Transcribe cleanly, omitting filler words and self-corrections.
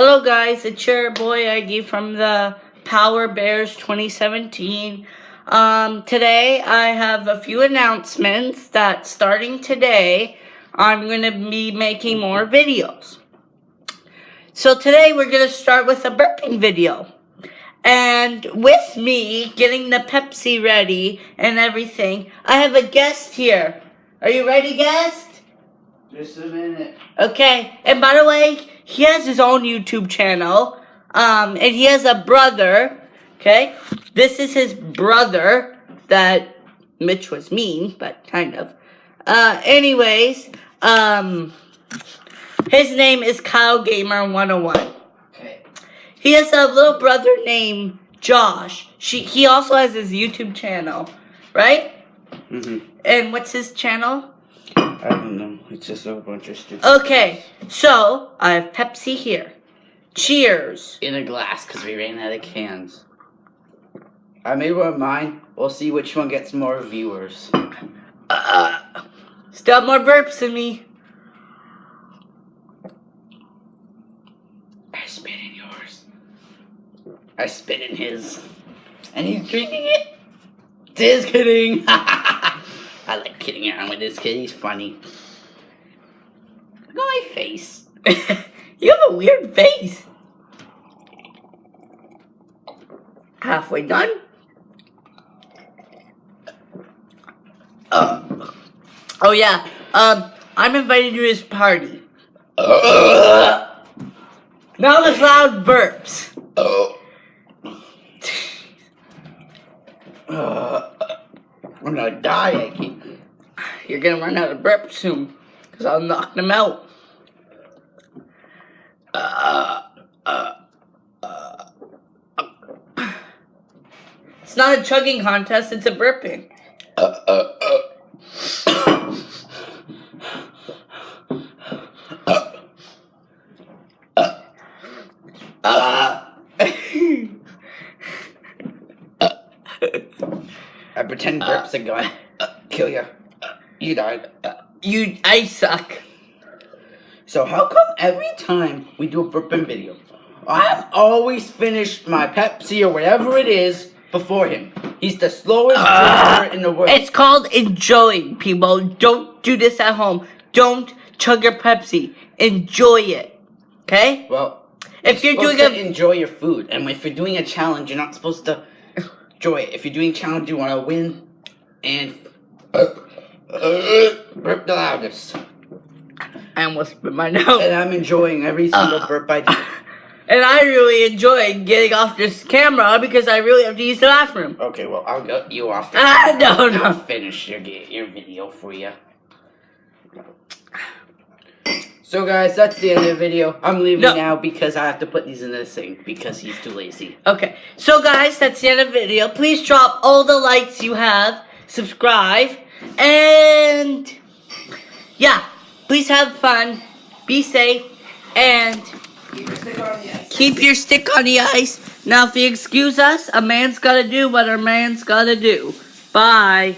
Hello guys, it's your boy Aggie from the Power Bears 2017. Today I have a few announcements that starting today, I'm going to be making more videos. So today we're going to start with a burping video. And with me getting the Pepsi ready and everything, I have a guest here. Are you ready, guest? Just a minute. Okay, and by the way, he has his own YouTube channel, and he has a brother, okay? This is his brother that Mitch was mean, but kind of. Anyways, his name is Kyle Gamer 101. Okay. He has a little brother named Josh. He also has his YouTube channel, right? Mm-hmm. And what's his channel? I don't know. It's just a bunch of stupid. Okay, so I have Pepsi here. Cheers. In a glass because we ran out of cans. I made one of mine. We'll see which one gets more viewers. Still have more burps in me. I spit in yours. I spit in his. And he's drinking it. Just kidding. I like kidding around with this kid. He's funny. Look at my face. You have a weird face. Halfway done. Oh yeah. I'm invited to his party. Now the loud burps. I'm gonna die, Aggie. You're gonna run out of burps soon, because I'll knock them out. It's not a chugging contest, it's a burping. I pretend burps are gonna kill you. You died. I suck. So how come every time we do a burping video, I always finish my Pepsi or whatever it is before him? He's the slowest drinker in the world. It's called enjoying, people. Don't do this at home. Don't chug your Pepsi. Enjoy it. Okay? Well, if you're supposed doing to enjoy your food, and if you're doing a challenge, you're not supposed to enjoy it. If you're doing a challenge, you want to win and burp the loudest. I almost spit my nose. And I'm enjoying every single burp I do. And I really enjoy getting off this camera because I really have to use the bathroom. Okay, well, I'll get you off. No. I'll finish your video for you. So, guys, that's the end of the video. I'm leaving now because I have to put these in this thing because he's too lazy. Okay, so guys, that's the end of the video. Please drop all the likes you have, subscribe, and yeah, please have fun, be safe, and keep your stick on the ice. Now, if you excuse us, a man's gotta do what a man's gotta do. Bye.